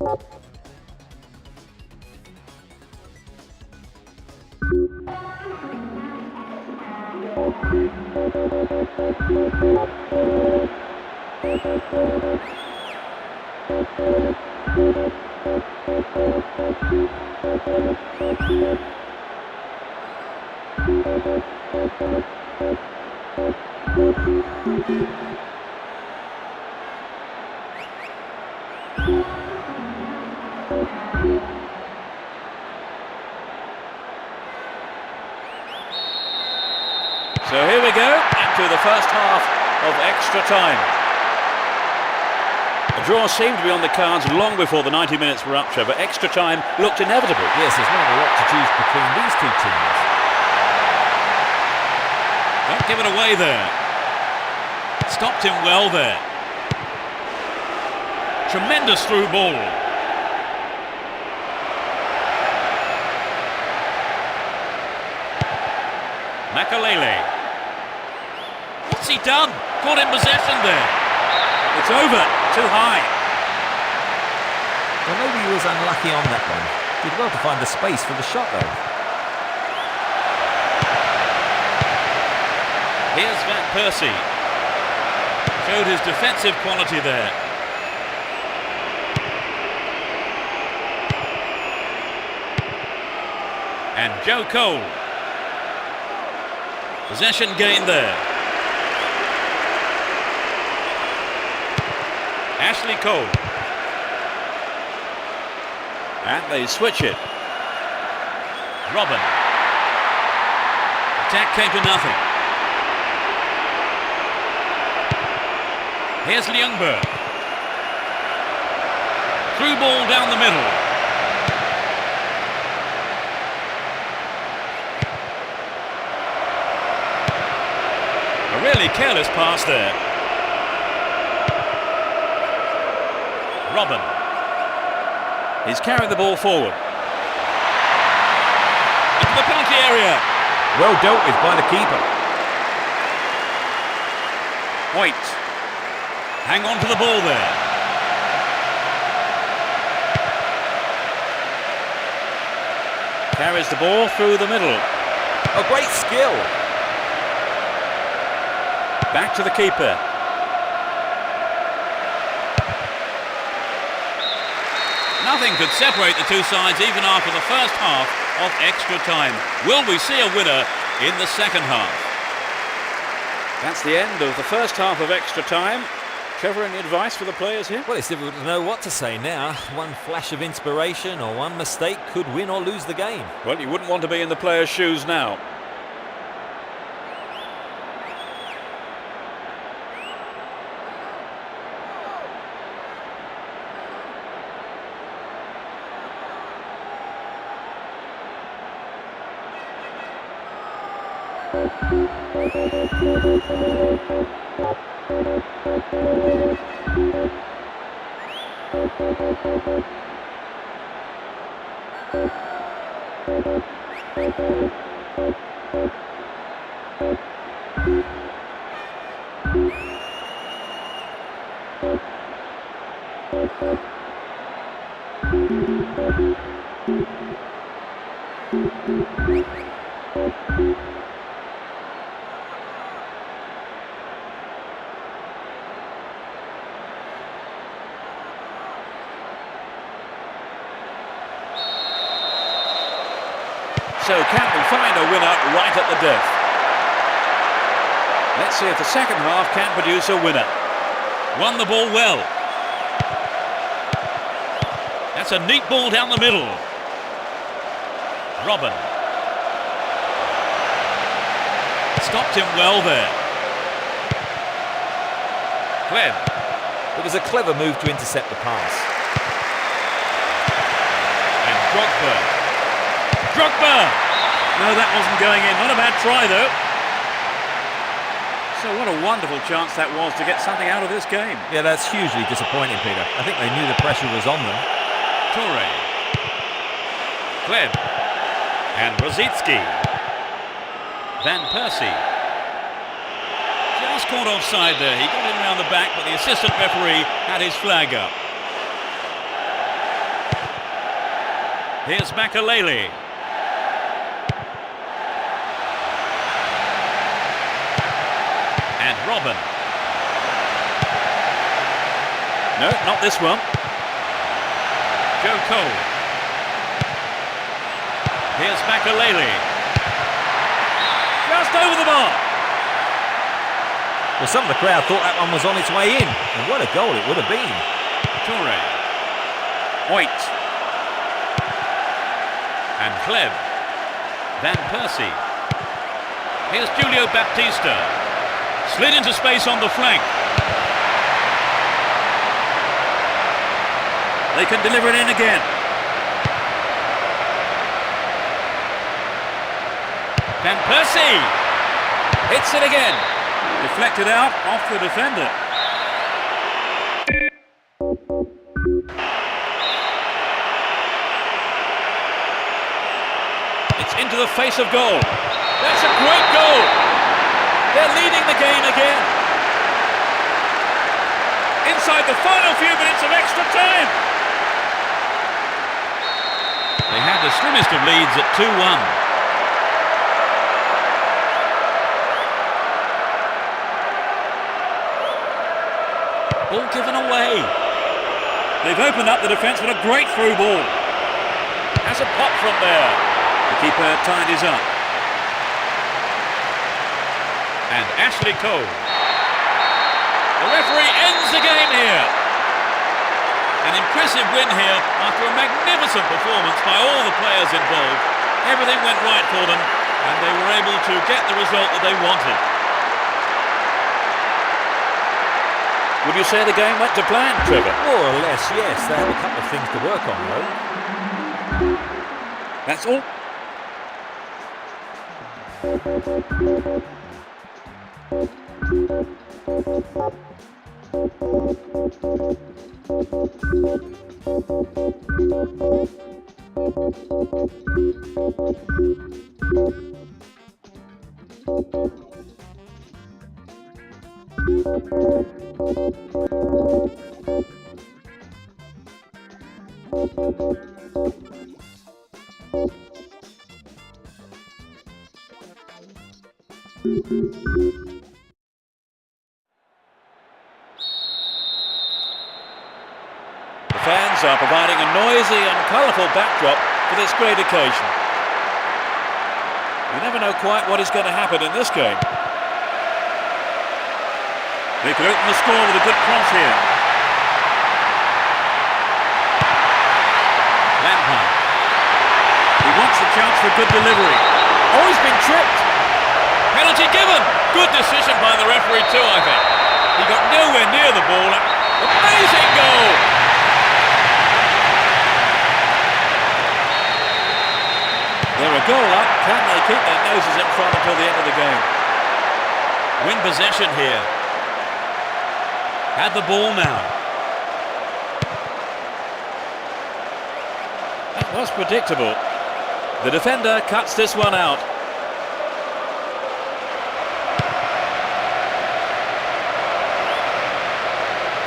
So here we go, into the first half of extra time. A draw seemed to be on the cards long before the 90 minutes were up, but extra time looked inevitable. Yes, there's not a lot to choose between these two teams. Don't give it away there. Stopped him well there. Tremendous through ball. Makalele. What's he done? Caught in possession there. It's over. Too high. Well, maybe he was unlucky on that one. Did well to find the space for the shot, though. Here's Van Persie. Showed his defensive quality there. And Joe Cole. Possession gained there. Ashley Cole. And they switch it. Robin. Attack came to nothing. Here's Ljungberg. Through ball down the middle. A really careless pass there. Robin. He's carried the ball forward. Into the penalty area. Well dealt with by the keeper. White. Hang on to the ball there. Carries the ball through the middle. A great skill. Back to the keeper. Nothing could separate the two sides even after the first half of extra time. Will we see a winner in the second half? That's the end of the first half of extra time. Trevor, any advice for the players here? Well, it's difficult to know what to say now. One flash of inspiration or one mistake could win or lose the game. Well, you wouldn't want to be in the players' shoes now. So can we find a winner right at the death? Let's see if the second half can produce a winner. Won the ball well. That's a neat ball down the middle. Robin. Stopped him well there. Glenn. It was a clever move to intercept the pass. And Drogba! No, that wasn't going in. Not a bad try, though. So what a wonderful chance that was to get something out of this game. Yeah, that's hugely disappointing, Peter. I think they knew the pressure was on them. Torre. Kleb. And Rosicki. Van Persie. Just caught offside there. He got in around the back, but the assistant referee had his flag up. Here's Makalele. And Robin. No, not this one. Joe Cole. Here's Makalele. Just over the bar. Well, some of the crowd thought that one was on its way in. And what a goal it would have been. Toure. Hoyt. And Kleb. Van Persie. Here's Julio Baptista. Slid into space on the flank. They can deliver it in again. Van Persie hits it again. Deflected out off the defender. It's into the face of goal. That's a great goal. They're leading the game again. Inside the final few minutes of extra time. They had the slimmest of leads at 2-1. Ball given away. They've opened up the defence with a great through ball. Has a pop from there. The keeper tidies up. And Ashley Cole. The referee ends the game here. An impressive win here after a magnificent performance by all the players involved. Everything went right for them and they were able to get the result that they wanted. Would you say the game went to plan, Trevor? More or less, yes. They have a couple of things to work on, though. That's all. The fans are providing a noisy and colourful backdrop for this great occasion. You never know quite what is going to happen in this game. They could open the score with a good cross here. Lampard. He wants a chance for a good delivery. Oh, he's been tripped. Penalty given. Good decision by the referee too, I think. He got nowhere near the ball. Amazing goal. They're a goal up. Can they keep their noses in front until the end of the game? Win possession here. Had the ball now. That was predictable. The defender cuts this one out.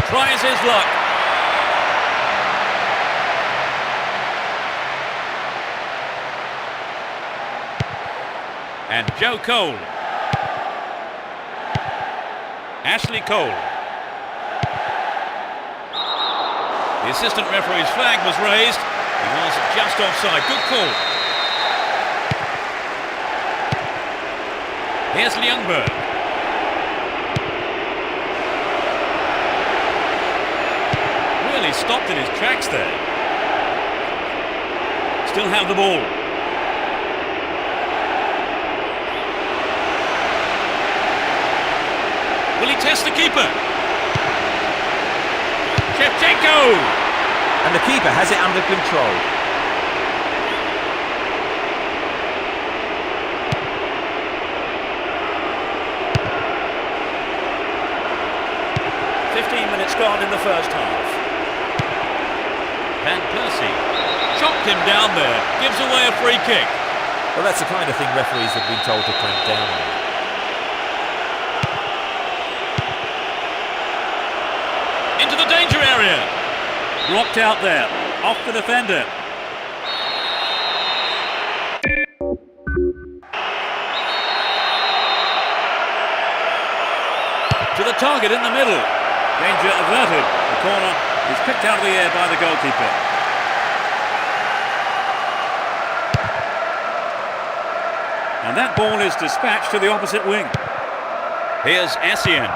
Tries his luck. And Joe Cole. Ashley Cole. The assistant referee's flag was raised. He was just offside. Good call. Here's Ljungberg. Really stopped in his tracks there. Still have the ball. Will he test the keeper? Shevchenko! And the keeper has it under control. Minutes gone in the first half. Van Persie chopped him down there, gives away a free kick. Well, that's the kind of thing referees have been told to clamp down on. Into the danger area. Blocked out there, off the defender. target in the middle. Danger averted. The corner is picked out of the air by the goalkeeper. And that ball is dispatched to the opposite wing. Here's Essien.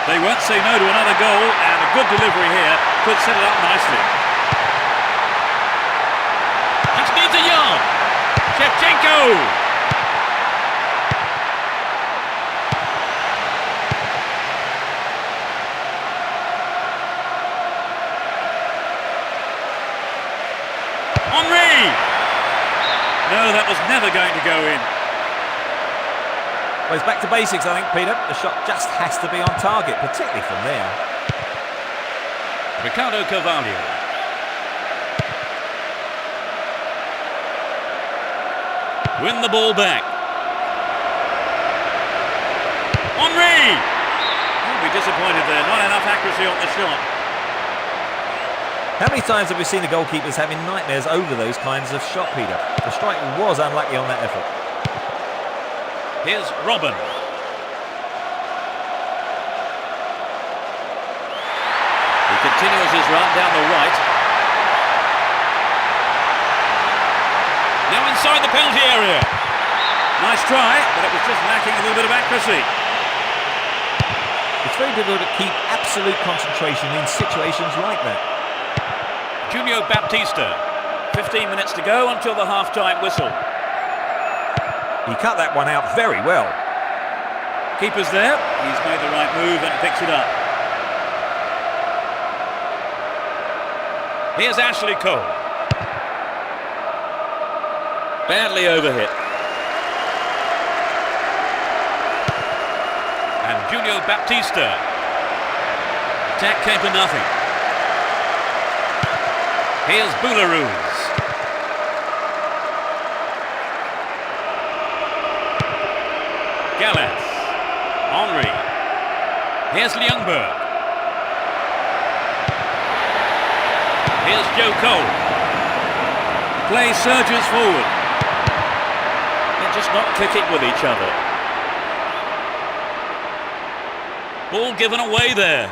They won't say no to another goal, and a good delivery here could set it up nicely. That needs a yard. Shevchenko. Henry. No, that was never going to go in. Well, it's back to basics, I think, Peter. The shot just has to be on target, particularly from there. Ricardo Carvalho. Win the ball back. Henry! I'll be disappointed there. Not enough accuracy on the shot. How many times have we seen the goalkeepers having nightmares over those kinds of shot, Peter? The strike was unlucky on that effort. Here's Robin. He continues his run down the right. Now inside the penalty area. Nice try, but it was just lacking a little bit of accuracy. It's very difficult to keep absolute concentration in situations like that. Julio Baptista. 15 minutes to go until the half-time whistle. He cut that one out very well. Keeper's there. He's made the right move and picks it up. Here's Ashley Cole. Badly overhit. And Julio Baptista. Attack came for nothing. Here's Boularus. Gallas. Henry. Here's Ljungberg. Here's Joe Cole. Play surges forward. They're just not clicking with each other. Ball given away there.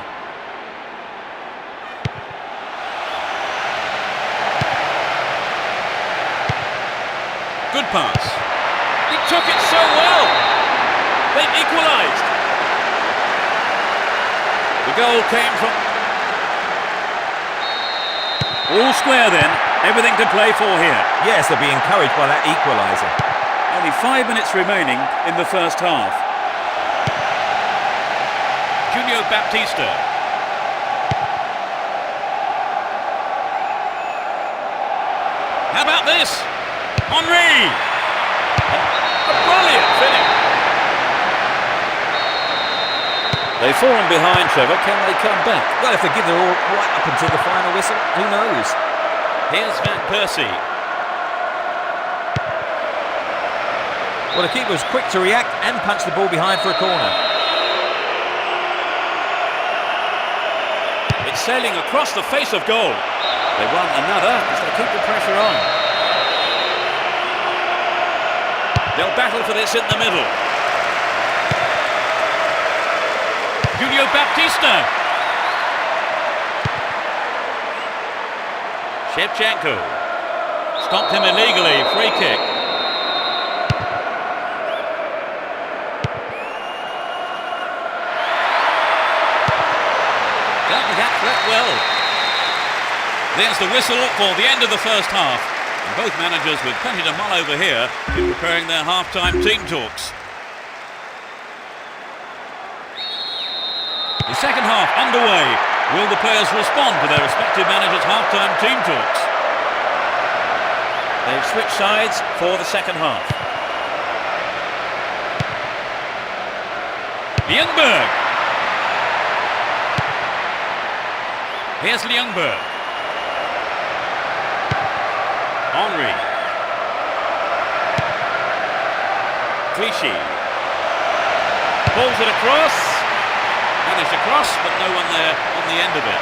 Good pass. He took it so well. They've equalised. The goal came from... All square then. Everything to play for here. Yes, they'll be encouraged by that equaliser. Only 5 minutes remaining in the first half. Julio Baptista. How about this? Henry! A brilliant finish. They've fallen behind, Trevor. Can they come back? Well, if they give their all right up until the final whistle, who knows? Here's Van Persie. Well, the keeper was quick to react and punch the ball behind for a corner. It's sailing across the face of goal. They won another as they keep the pressure on. They'll battle for this in the middle. Julio Baptista. Shevchenko. Stopped him illegally. Free kick. Dealt with that threat well. There's the whistle for the end of the first half. And both managers with plenty to mull over here in preparing their half-time team talks. The second half underway. Will the players respond to their respective managers' half-time team talks? They've switched sides for the second half. Ljungberg. Here's Ljungberg. Henry. Clichy. Pulls it across. Managed to cross, but no one there on the end of it.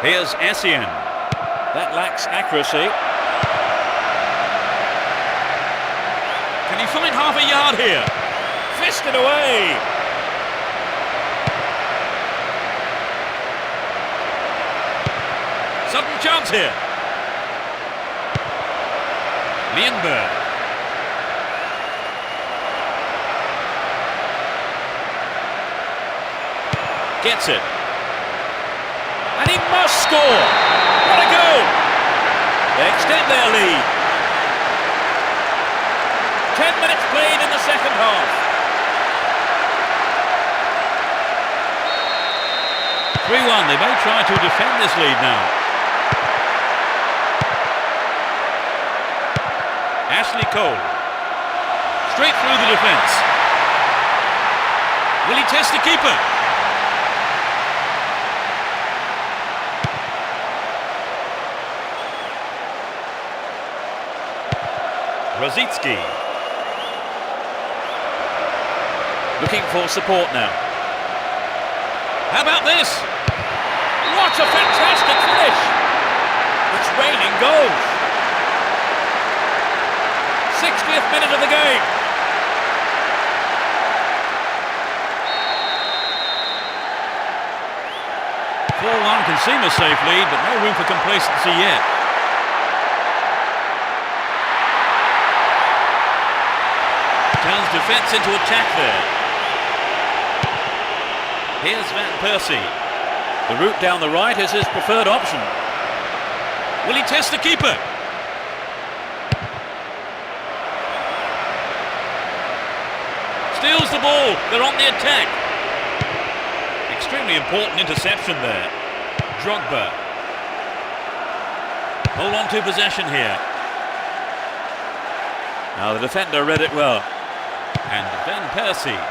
Here's Essien. That lacks accuracy. Can he find half a yard here? Fisted away. Sudden chance here. Lienberg. Gets it. And he must score. What a goal! They extend their lead. 10 minutes played in the second half. 3-1. They may try to defend this lead now. Ashley Cole. Straight through the defence. Will he test the keeper? Rosicki. Looking for support now. How about this? What a fantastic finish! It's raining goals. 60th minute of the game. Can seem a safe lead, but no room for complacency yet. Turns defence into attack there. Here's Van Persie. The route down the right is his preferred option. Will he test the keeper? Steals the ball. They're on the attack. Extremely important interception there. Drogba. Hold on to possession here. Now the defender read it well. And Van Persie.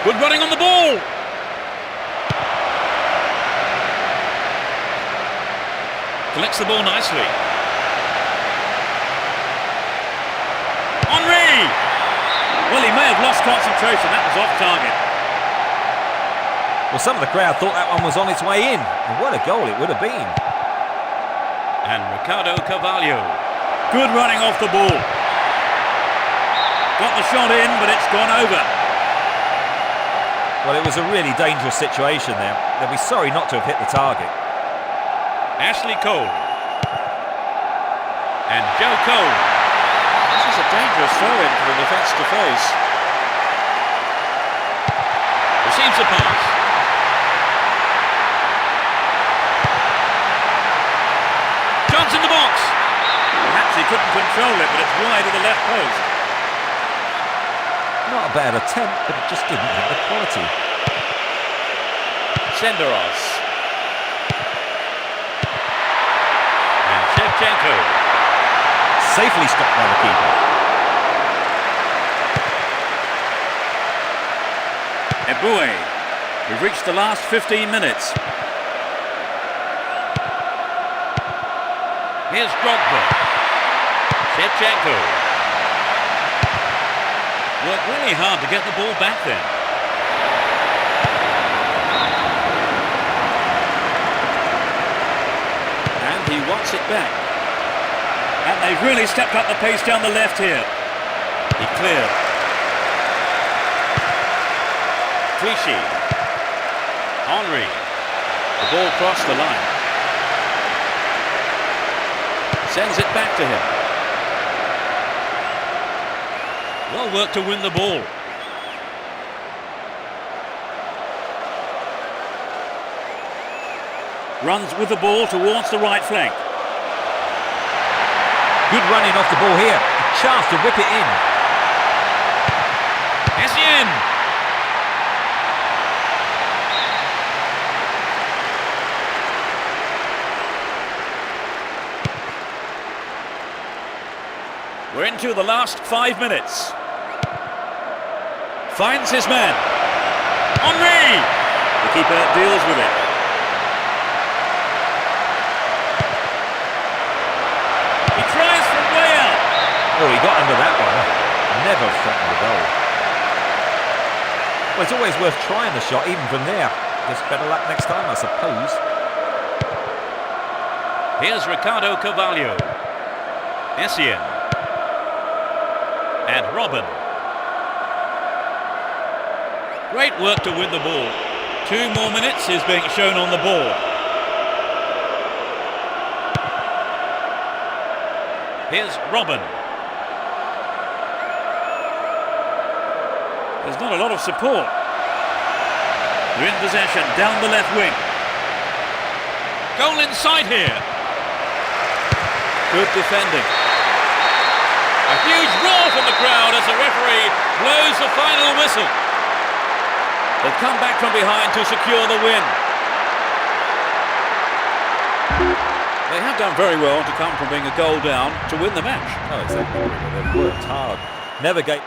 Good running on the ball. Collects the ball nicely. Henry! Well, he may have lost concentration. That was off target. Well, some of the crowd thought that one was on its way in. And what a goal it would have been. And Ricardo Carvalho. Good running off the ball. Got the shot in, but it's gone over. Well, it was a really dangerous situation there. They'll be sorry not to have hit the target. Ashley Cole. And Joe Cole. This is a dangerous throw-in for the defence to face. Receives a pass. Chance in the box. Perhaps he couldn't control it, but it's wide of the left post. Not a bad attempt, but it just didn't have the quality. Senderos. And Shevchenko. Safely stopped by the keeper. Eboué. We've reached the last 15 minutes. Here's Drogba. Shevchenko. Worked really hard to get the ball back then. And he wants it back. And they've really stepped up the pace down the left here. He cleared. Clichy. Henry. The ball crossed the line. Sends it back to him. Well worked to win the ball. Runs with the ball towards the right flank. Good running off the ball here. A chance to whip it in. Essien. We're into the last 5 minutes. Finds his man. Henry! The keeper deals with it. He tries from way out. Oh, he got under that one. Never threatened the goal. Well, it's always worth trying the shot, even from there. Just better luck next time, I suppose. Here's Ricardo Carvalho. Essien. And Robin. Great work to win the ball. 2 more minutes is being shown on the board. Here's Robin. There's not a lot of support. They're in possession, down the left wing. Goal inside here. Good defending. A huge roar from the crowd as the referee blows the final whistle. They've come back from behind to secure the win. They have done very well to come from being a goal down to win the match. Oh, exactly. They've worked hard. Never gave...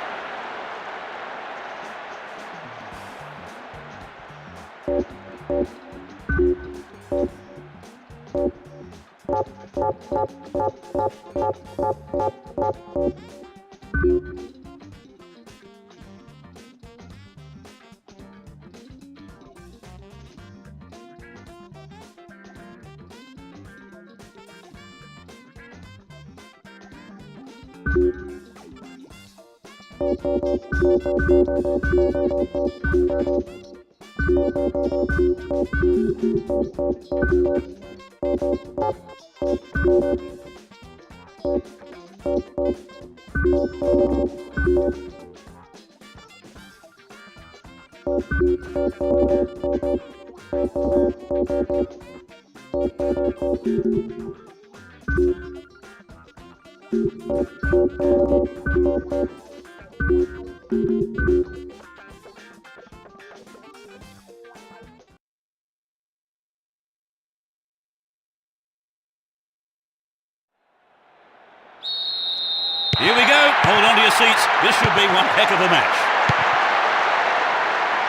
Here we go. Hold on to your seats. This should be one heck of a match.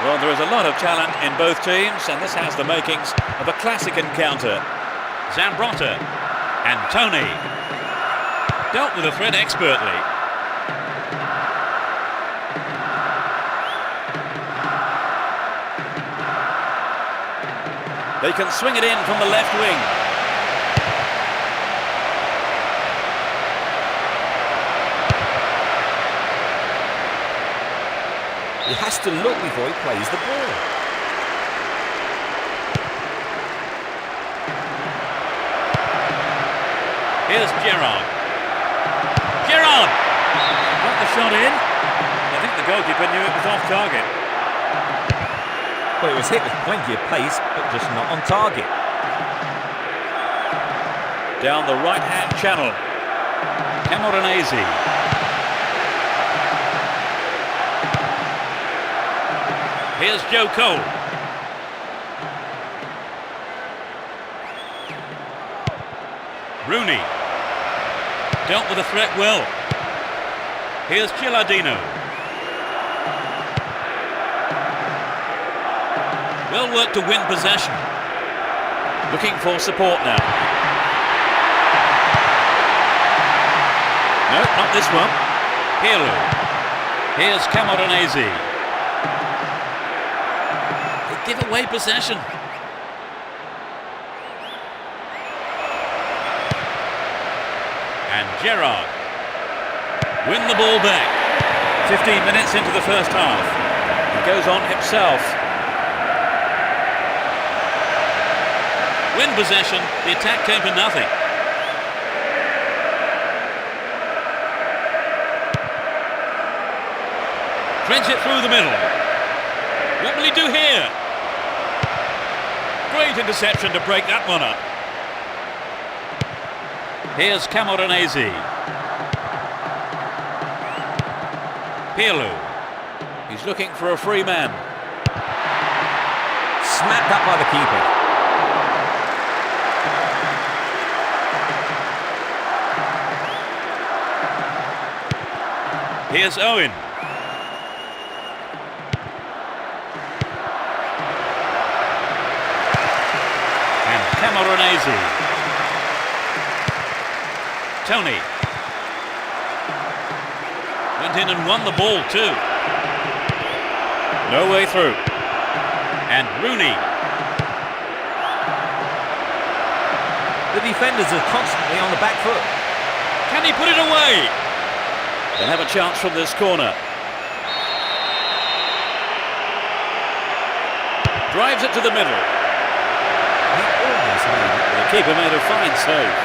Well, there is a lot of talent in both teams, and this has the makings of a classic encounter. Zambrotta and Tony dealt with the threat expertly. They can swing it in from the left wing. He has to look before he plays the ball. Here's Gerrard. Gerrard! Got the shot in. I think the goalkeeper knew it was off target. Well, it was hit with plenty of pace, but just not on target. Down the right-hand channel. Camoranesi. Here's Joe Cole. Rooney. Dealt with the threat well. Here's Gilardino. Well worked to win possession. Looking for support now. No, not this one. Pirlo. Here's Camoranesi. Give away possession. And Gerrard win the ball back. 15 minutes into the first half. He goes on himself. Win possession, the attack came to nothing. Threads it through the middle. What will he do here? Great interception to break that one up. Here's Camoranesi. Pirlo. He's looking for a free man. Snapped up by the keeper. Here's Owen. Camoranesi. Tony. Went in and won the ball too. No way through. And Rooney. The defenders are constantly on the back foot. Can he put it away? They'll have a chance from this corner. Drives it to the middle. He almost made it. The keeper made a fine save.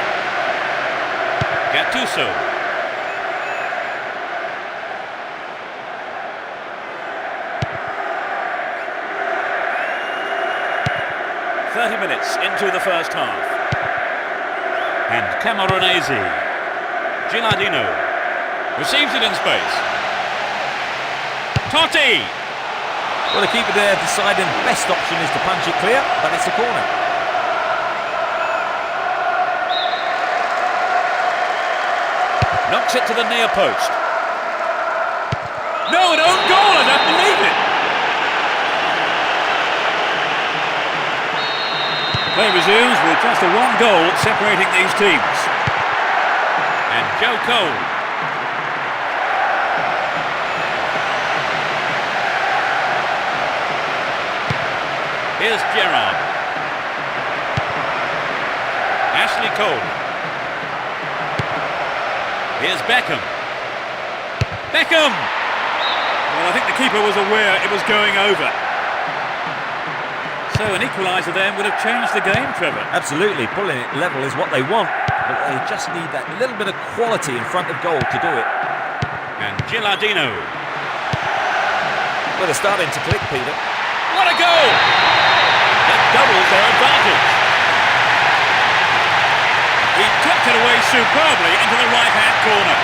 Gattuso. Minutes into the first half. And Camoranesi. Gilardino receives it in space. Totti! Well, the keeper there deciding the best option is to punch it clear, but it's a corner. Knocks it to the near post. No, an own goal, I don't believe it! Play resumes with just a one goal separating these teams. And Joe Cole. Here's Gerrard. Ashley Cole. Here's Beckham. Beckham! Well, I think the keeper was aware it was going over. So an equaliser then would have changed the game, Trevor. Absolutely, pulling it level is what they want, but they just need that little bit of quality in front of goal to do it. And Gilardino. Well, they're starting to click, Peter. What a goal! That doubles their advantage. He tucked it away superbly into the right-hand corner.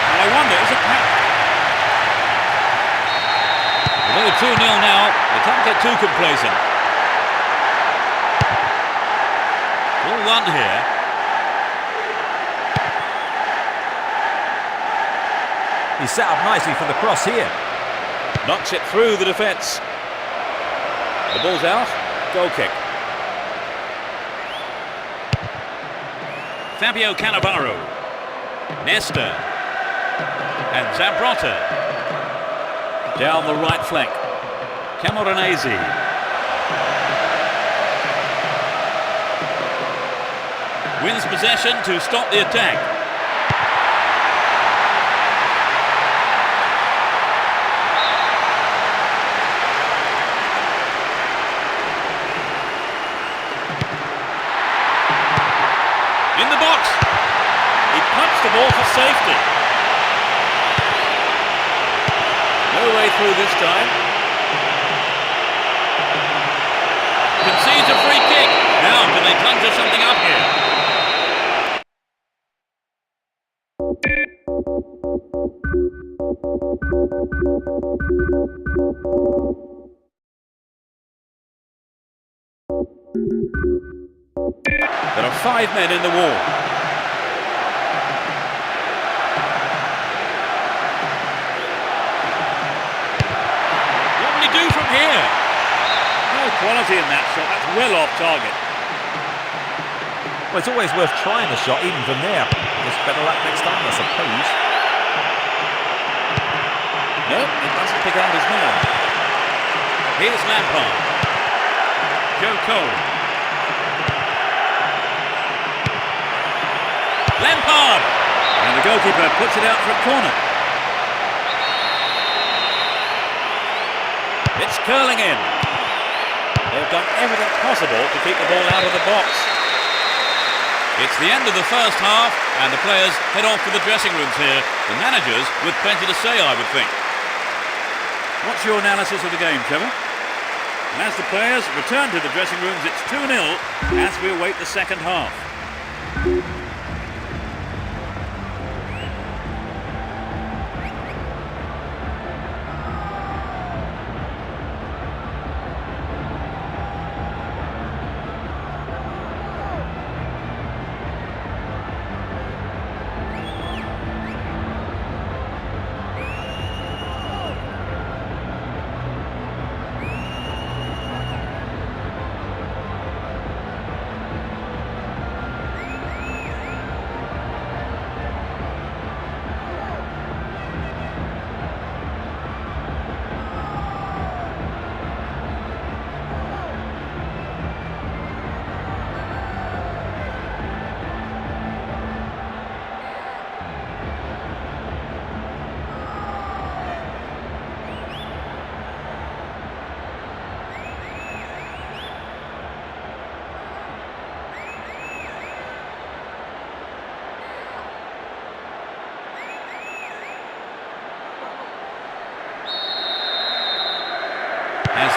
Well, I wonder, is it perhaps... Although 2-0 now, they can't get too complacent. All one here. He's set up nicely for the cross here. Knocks it through the defence. The ball's out. Goal kick. Fabio Cannavaro. Nesta. And Zambrotta. Down the right flank. Camoranesi. Wins possession to stop the attack. In the box. He punched the ball for safety. No way through this time. Concedes a free kick. Now, can they conjure something up here? There are 5 men in the wall. Here. No quality in that shot, that's well off target. Well, it's always worth trying a shot, even from there. Just better luck next time, I suppose. No, it doesn't pick out his man. Here's Lampard. Joe Cole. Lampard! And the goalkeeper puts it out for a corner. It's curling in. They've done everything possible to keep the ball out of the box. It's the end of the first half, and the players head off to the dressing rooms here. The managers with plenty to say, I would think. What's your analysis of the game, Trevor? And as the players return to the dressing rooms, it's 2-0 as we await the second half.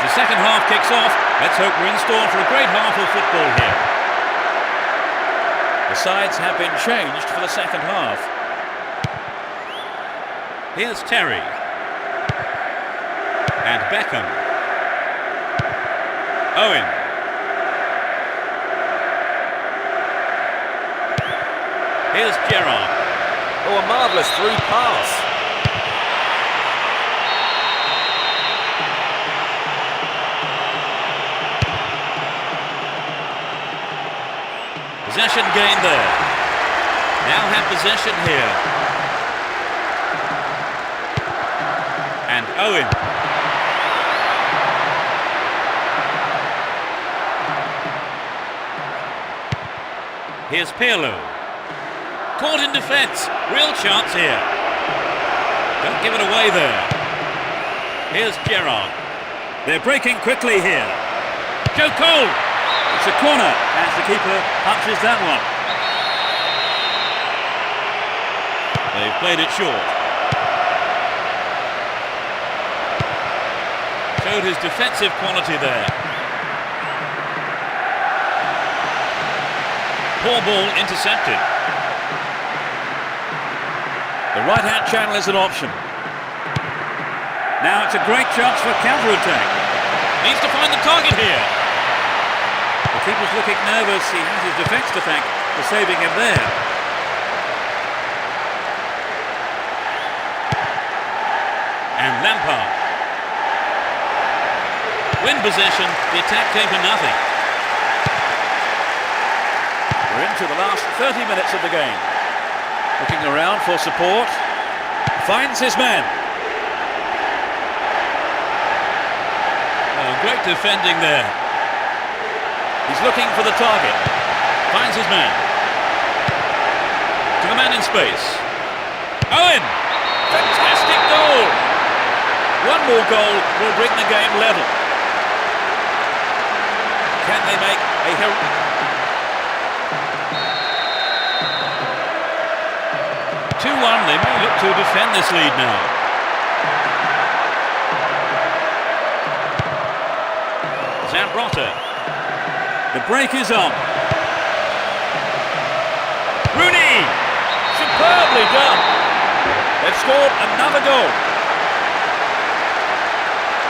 As the second half kicks off, let's hope we're in store for a great half of football here. The sides have been changed for the second half. Here's Terry. And Beckham. Owen. Here's Gerrard. Oh, a marvellous through pass. Possession gained there. Now have possession here. And Owen. Here's Pirlo. Caught in defence. Real chance here. Don't give it away there. Here's Gerrard. They're breaking quickly here. Joe Cole. It's a corner as the keeper punches that one. They've played it short. Showed his defensive quality there. Poor ball intercepted. The right-hand channel is an option. Now it's a great chance for counter-attack. Needs to find the target here. The keeper's looking nervous. He has his defence to thank for saving him there. And Lampard. Win possession, the attack came to nothing. We're into the last 30 minutes of the game. Looking around for support. Finds his man. Oh, great defending there. He's looking for the target. Finds his man. To the man in space. Owen! Fantastic goal! One more goal will bring the game level. Can they make a hero? 2-1, they may look to defend this lead now. Zambrotta. The break is on. Rooney! Superbly done. They've scored another goal.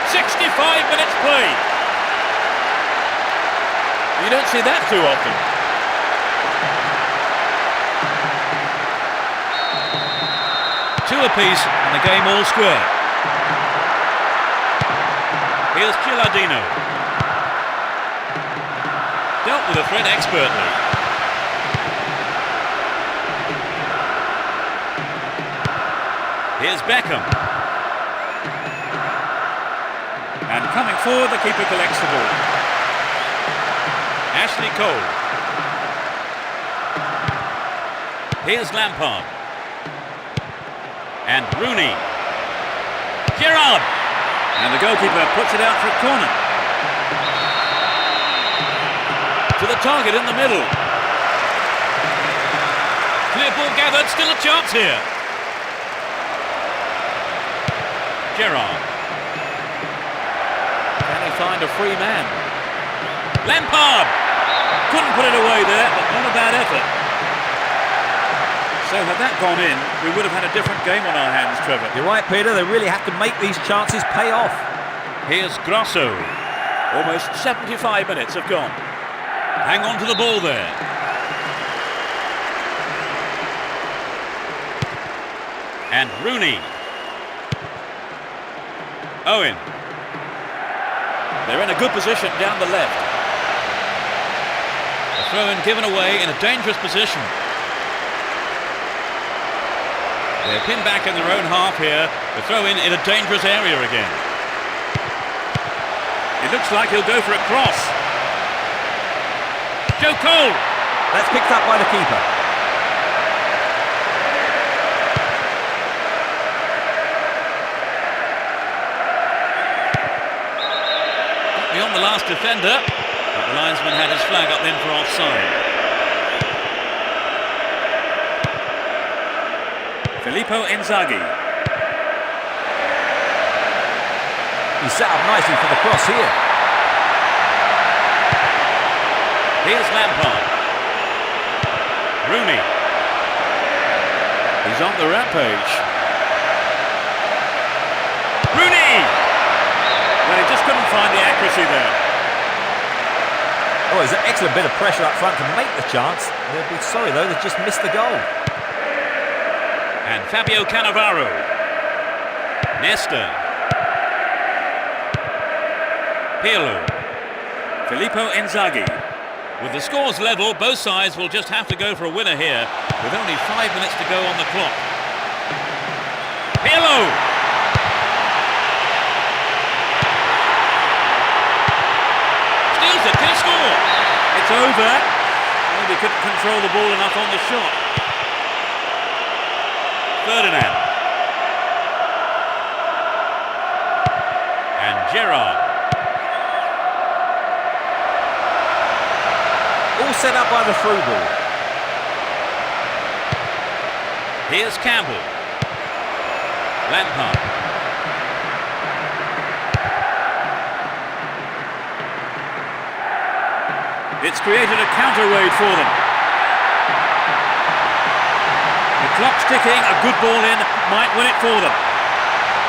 65 minutes played. You don't see that too often. Two apiece and the game all square. Here's Gilardino. Dealt with the threat expertly. Here's Beckham. And coming forward, the keeper collects the ball. Ashley Cole. Here's Lampard. And Rooney. Gerrard. And the goalkeeper puts it out for a corner. To the target in the middle. Clear ball gathered, still a chance here. Gerrard. Can he find a free man? Lampard! Couldn't put it away there, but not a bad effort. So had that gone in, we would have had a different game on our hands, Trevor. You're right, Peter. They really have to make these chances pay off. Here's Grosso. Almost 75 minutes have gone. Hang on to the ball there. And Rooney. Owen. They're in a good position down the left. A throw-in given away in a dangerous position. They're pinned back in their own half here. The throw-in in a dangerous area again. It looks like he'll go for a cross. Joe Cole! That's picked up by the keeper. Beyond the last defender, but the linesman had his flag up then for offside. Filippo Inzaghi. He's set up nicely for the cross here. Here's Lampard. Rooney. He's on the rampage. Rooney! Well, he just couldn't find the accuracy there. Oh, there's an excellent bit of pressure up front to make the chance. They'll be sorry, though, they've just missed the goal. And Fabio Cannavaro. Nesta. Pirlo. Filippo Inzaghi. With the scores level, both sides will just have to go for a winner here, with only 5 minutes to go on the clock. Pirlo! Steals it, can he score? It's over. Maybe couldn't control the ball enough on the shot. Ferdinand. And Gerrard. All set up by the through ball. Here's Campbell. Lampard. It's created a counter raid for them. The clock's ticking, a good ball in, might win it for them.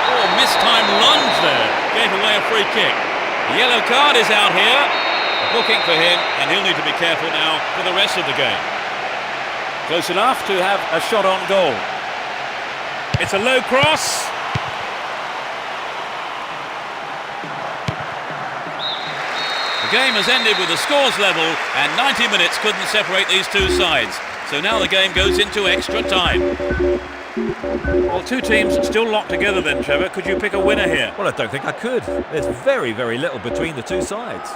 Oh, mistimed lunge there, gave away a free kick. The yellow card is out here. A booking for him, and he'll need to be careful now for the rest of the game. Close enough to have a shot on goal. It's a low cross. The game has ended with the scores level, and 90 minutes couldn't separate these two sides. So now the game goes into extra time. Well, two teams still locked together then, Trevor. Could you pick a winner here? Well, I don't think I could. There's very, very little between the two sides.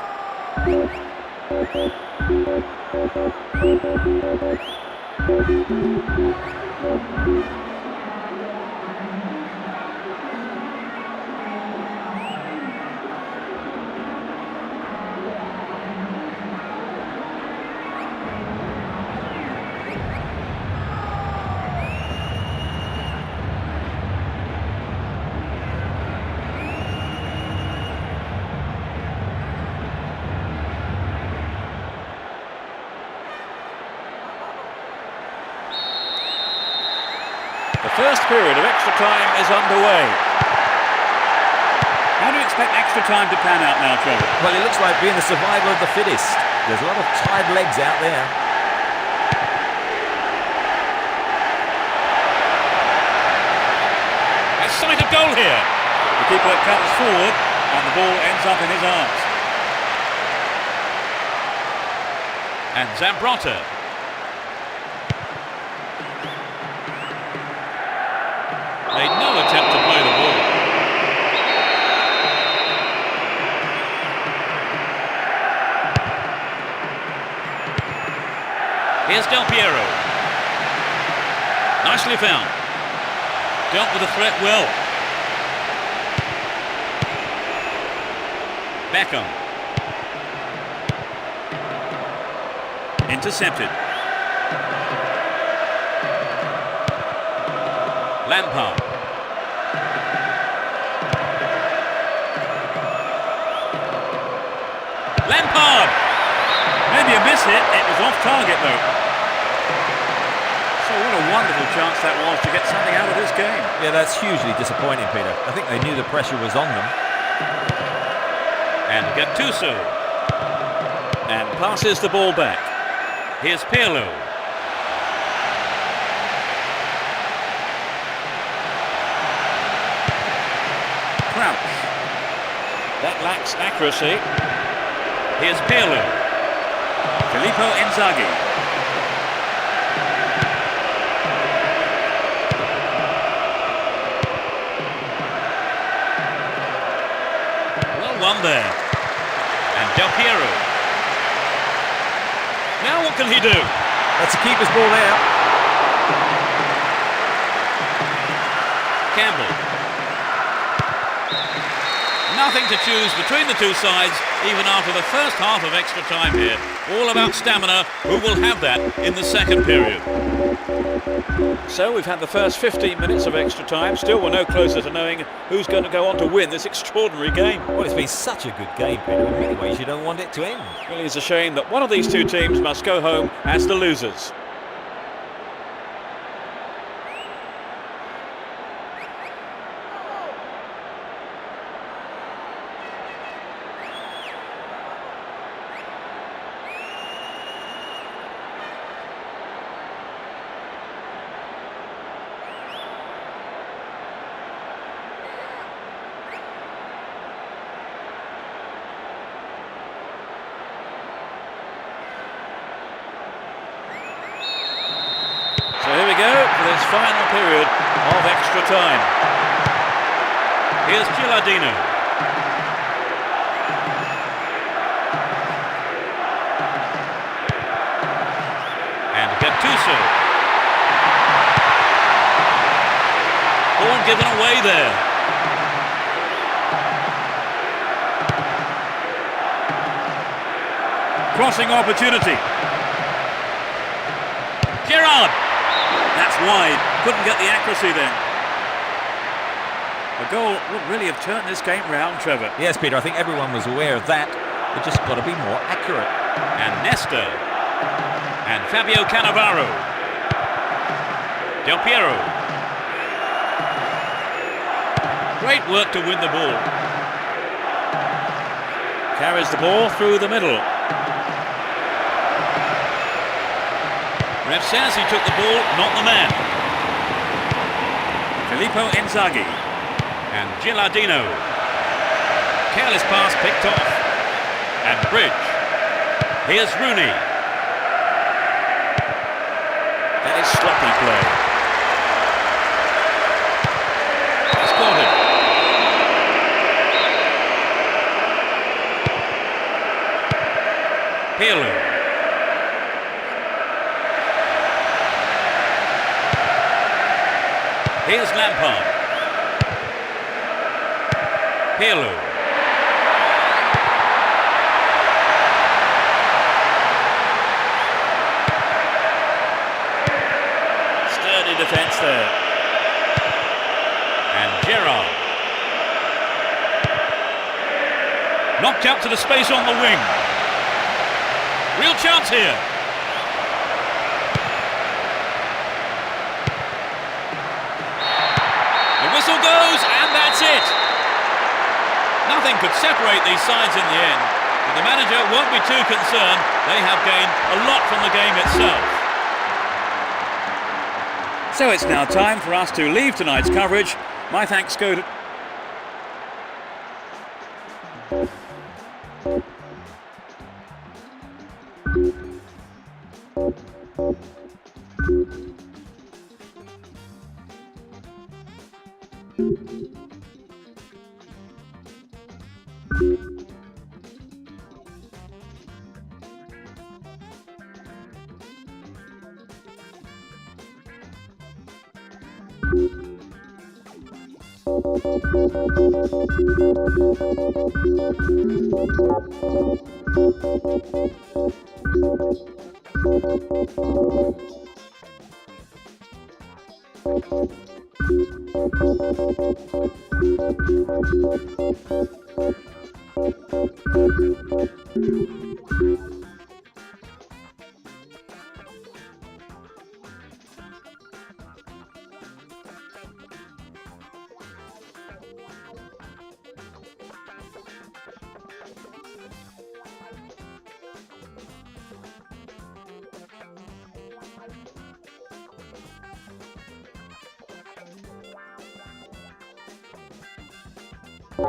The first period of extra time is underway. How do you expect extra time to pan out now, Trevor? Well, it looks like being the survival of the fittest. There's a lot of tired legs out there. A sight of goal here. The keeper comes forward and the ball ends up in his arms. And Zambrotta. Made no attempt to play the ball. Here's Del Piero. Nicely found. Dealt with the threat well. Beckham. Intercepted. Lampard. Lampard! Maybe a miss hit. It was off target though. So what a wonderful chance that was to get something out of this game. Yeah, that's hugely disappointing, Peter. I think they knew the pressure was on them. And Gattuso. And passes the ball back. Here's Pirlo. Crouch. That lacks accuracy. Here's Pirlo. Filippo Inzaghi. Well won there. And Del Piero. Now what can he do? That's a keeper's ball there. Campbell. Nothing to choose between the two sides, even after the first half of extra time here. All about stamina, who will have that in the second period. So we've had the first 15 minutes of extra time. Still we're no closer to knowing who's going to go on to win this extraordinary game. Well, it's been such a good game, Peter. In many ways, you don't want it to end. Really, it's a shame that one of these two teams must go home as the losers. So here we go for this final period of extra time. Here's Gilardino. And Gattuso. Ball given away there. Crossing opportunity. Gerrard. That's wide. Couldn't get the accuracy then. A goal would really have turned this game round, Trevor. Yes, Peter, I think everyone was aware of that. They just got to be more accurate. And Nesta. And Fabio Cannavaro. Del Piero. Great work to win the ball. Carries the ball through the middle. Ref says he took the ball, not the man. Filippo Inzaghi. And Gilardino. Careless pass picked off. And Bridge. Here's Rooney. That is sloppy play. He's caught it. Pirlo. Here's Lampard. Pirlo. Sturdy defence there. And Gerrard. Knocked out to the space on the wing. Real chance here. Whistle goes, and that's it. Nothing could separate these sides in the end, but the manager won't be too concerned. They have gained a lot from the game itself. So it's now time for us to leave tonight's coverage. My thanks go to... The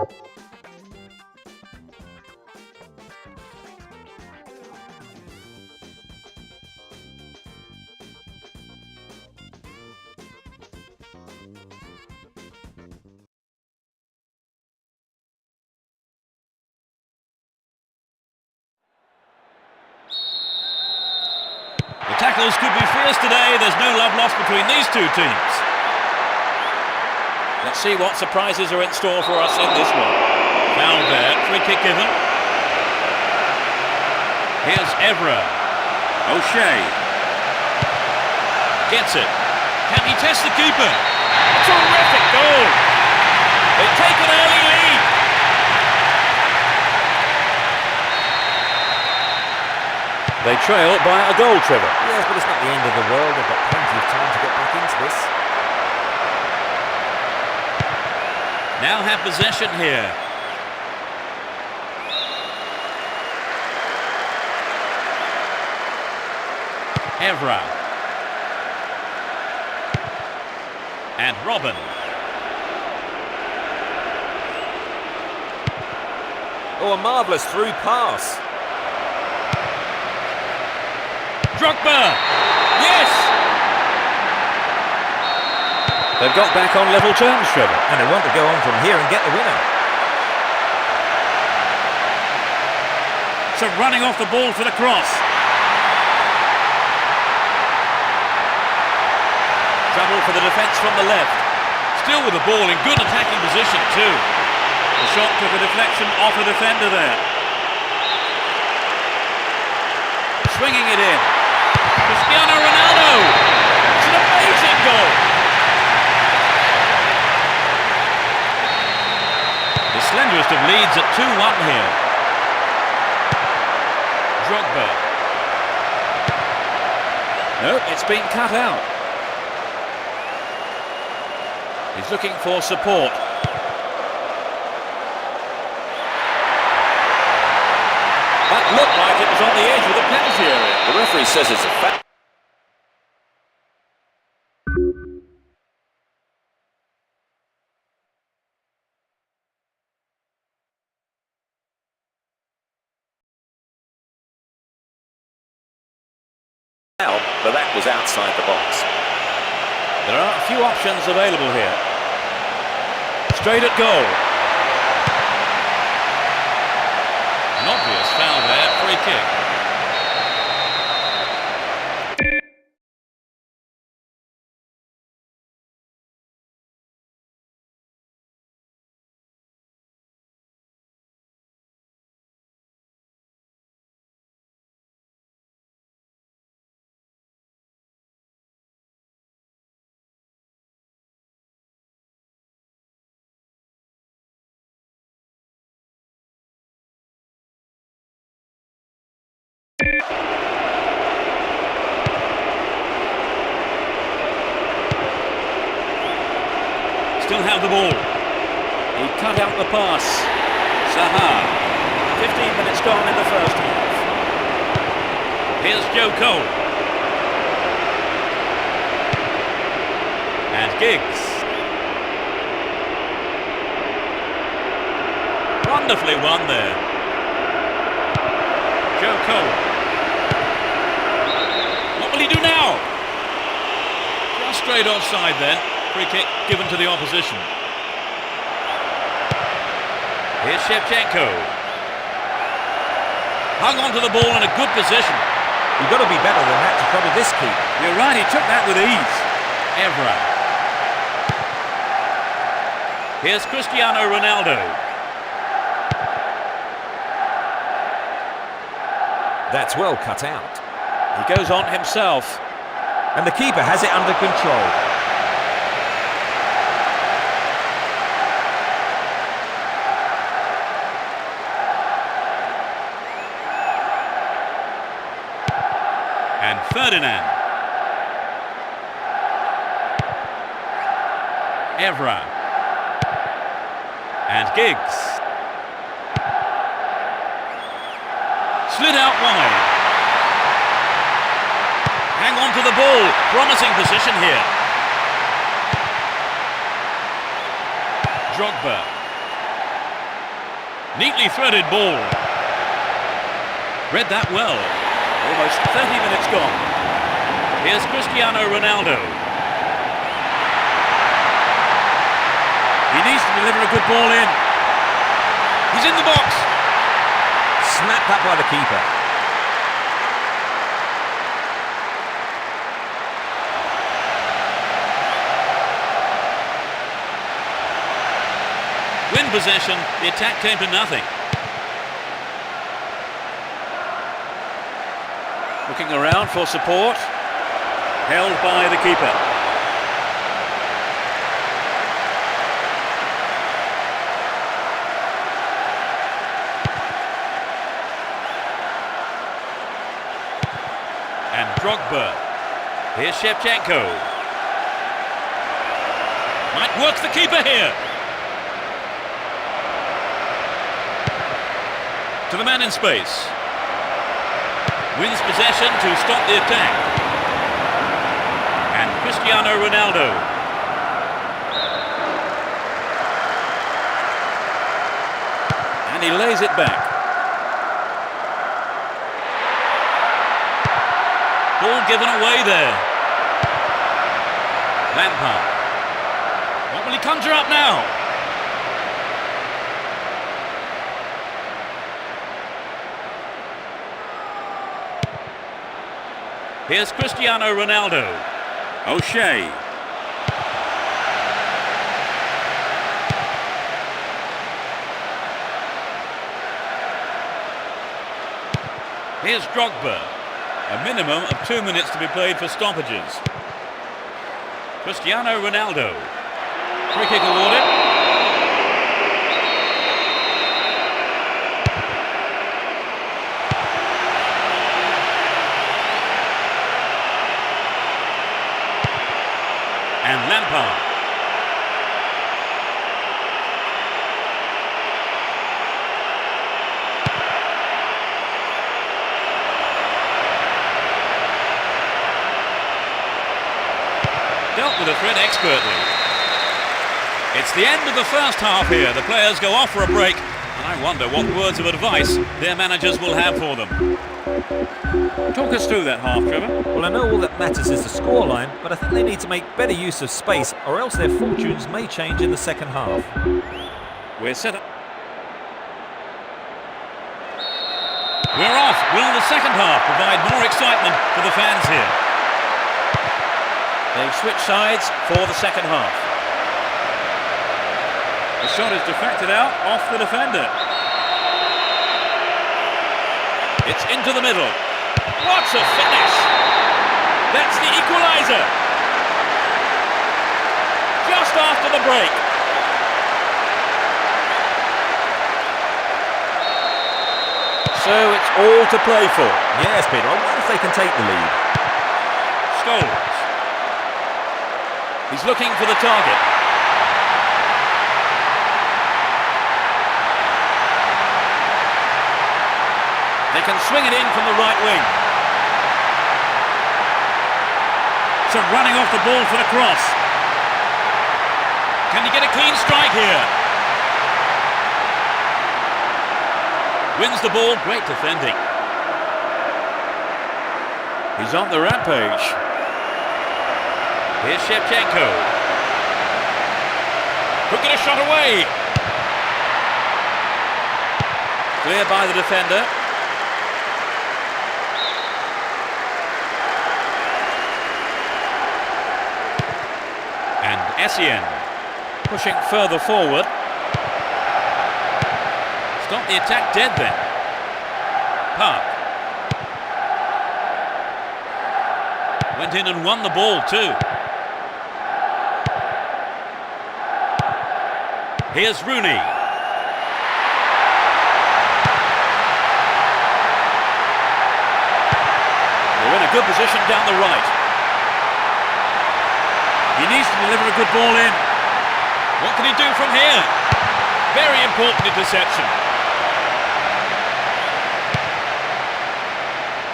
tackles could be fierce today. There's no love lost between these two teams. Let's see what surprises are in store for us in this one. Foul there, free kick given. Here's Evra. O'Shea. Gets it. Can he test the keeper? Terrific goal! They take an early lead. They trail by a goal, Trevor. Yes, but it's not the end of the world. They've got plenty of time to get back into this. Now have possession here. Evra. And Robin. Oh, a marvellous through pass. Drogba! Yes! They've got back on level terms, Trevor. And they want to go on from here and get the winner. So running off the ball for the cross. Trouble for the defence from the left. Still with the ball in good attacking position too. The shot took a deflection off a defender there. Swinging it in. Cristiano Ronaldo! It's an amazing goal! The slenderest of leads at 2-1 here. Drogba. No, it's been cut out. He's looking for support. That looked like it was on the edge of the penalty area. The referee says it's a foul. But that was outside the box. There are a few options available here. Straight at goal. An obvious foul there, free kick. Still have the ball. He cut out the pass. Sejam. 15 minutes gone in the first half. Here's Joe Cole. And Giggs. Wonderfully won there. Joe Cole. What will he do now? Just straight offside then. Free kick given to the opposition. Here's Shevchenko. Hung on to the ball in a good position. You've got to be better than that to trouble this keeper. You're right, he took that with ease. Evra. Here's Cristiano Ronaldo. That's well cut out. He goes on himself. And the keeper has it under control. And Ferdinand. Evra. And Giggs. Slid out wide. Hang on to the ball. Promising position here. Drogba. Neatly threaded ball. Read that well. Almost 30 minutes gone. Here's Cristiano Ronaldo. He needs to deliver a good ball in. He's in the box. Snapped up by the keeper. Win possession, the attack came to nothing. Looking around for support. Held by the keeper. And Drogba. Here's Shevchenko. Might work the keeper here. To the man in space. Wins possession to stop the attack. And Cristiano Ronaldo. And he lays it back. Ball given away there. Lampard. What will he conjure up now? Here's Cristiano Ronaldo. O'Shea. Here's Drogba. A minimum of 2 minutes to be played for stoppages. Cristiano Ronaldo. Free kick awarded. And Lampard. Dealt with the threat expertly. It's the end of the first half here. The players go off for a break, and I wonder what words of advice their managers will have for them. Talk us through that half, Trevor. Well, I know all that matters is the scoreline, but I think they need to make better use of space, or else their fortunes may change in the second half. We're set up. We're off. Will the second half provide more excitement for the fans here? They've switched sides for the second half. The shot is deflected out off the defender. It's into the middle. What a finish! That's the equaliser. Just after the break. So it's all to play for. Yes, Peter, I wonder if they can take the lead. Scholes. He's looking for the target. They can swing it in from the right wing. So running off the ball for the cross. Can he get a clean strike here? Wins the ball, great defending. He's on the rampage. Here's Shevchenko. Could get a shot away. Clear by the defender. And Essien pushing further forward. Stop the attack dead then. Park. Went in and won the ball too. Here's Rooney. They're in a good position down the right. He needs to deliver a good ball in. What can he do from here? Very important interception.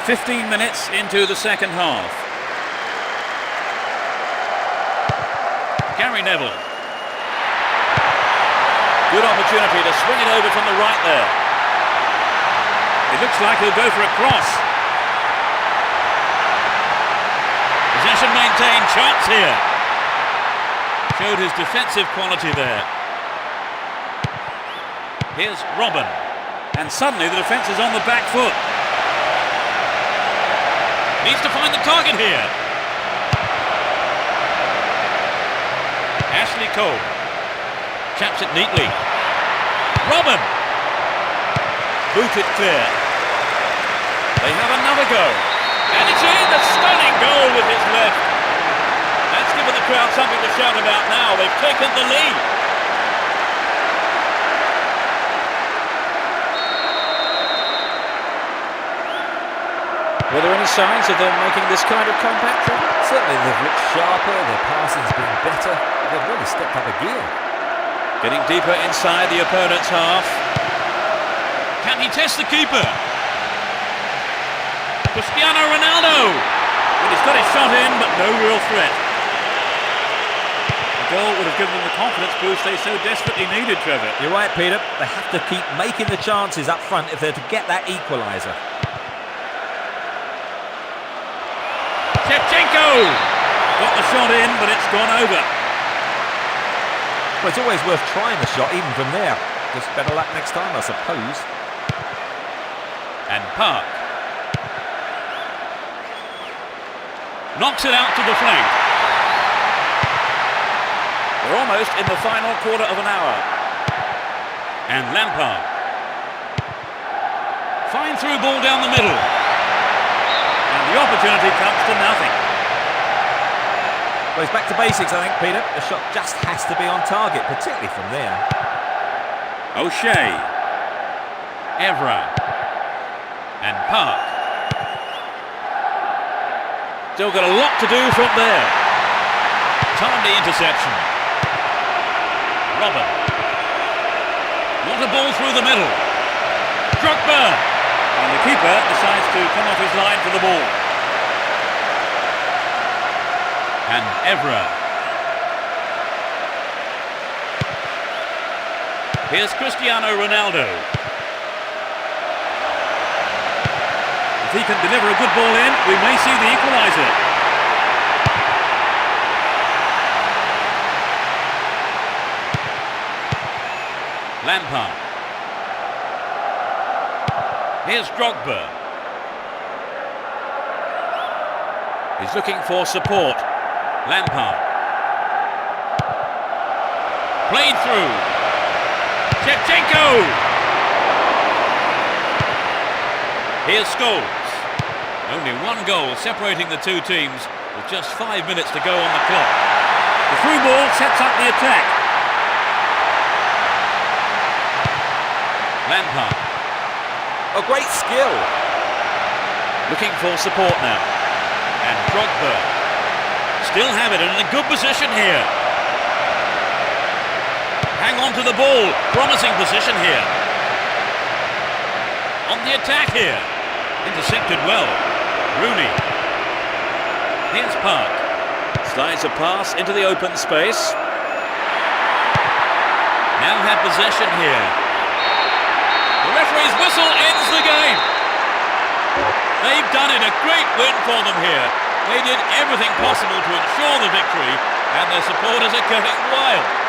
15 minutes into the second half. Gary Neville. Good opportunity to swing it over from the right there. It looks like he'll go for a cross. Possession maintained, chance here. Showed his defensive quality there. Here's Robin. And suddenly the defence is on the back foot. Needs to find the target here. Ashley Cole. Chaps it neatly. Robin. Boot it clear. They have another go. And it's in, a stunning goal with his left. That's given the crowd something to shout about now. They've taken the lead. Were there any signs of them making this kind of comeback? Certainly they've looked sharper, their passing's been better. They've really stepped up a gear. Getting deeper inside the opponent's half. Can he test the keeper? Cristiano Ronaldo. Well, he's got his shot in, but no real threat. The goal would have given them the confidence boost they so desperately needed, Trevor. You're right, Peter. They have to keep making the chances up front if they're to get that equaliser. Shevchenko! Got the shot in, but it's gone over. Well, it's always worth trying the shot, even from there. Just better luck next time, I suppose. And Park. Knocks it out to the flank. We're almost in the final quarter of an hour. And Lampard. Fine through ball down the middle. And the opportunity comes to nothing. Well, it's back to basics, I think, Peter. The shot just has to be on target, particularly from there. O'Shea. Evra. And Park. Still got a lot to do from there. Timely interception. Robin. What a ball through the middle. Drogba. And the keeper decides to come off his line for the ball. And Evra. Here's Cristiano Ronaldo. If he can deliver a good ball in, we may see the equaliser. Lampard. Here's Drogba. He's looking for support. Lampard. Played through. Shevchenko. Here's Scholes. Only one goal separating the two teams with just 5 minutes to go on the clock. The through ball sets up the attack. Lampard. A great skill. Looking for support now. And Drogba. Still have it in a good position here. Hang on to the ball. Promising position here. On the attack here. Intercepted well. Rooney. Here's Park. Slides a pass into the open space. Now have possession here. The referee's whistle ends the game. They've done it. A great win for them here. They did everything possible to ensure the victory, and their supporters are going wild.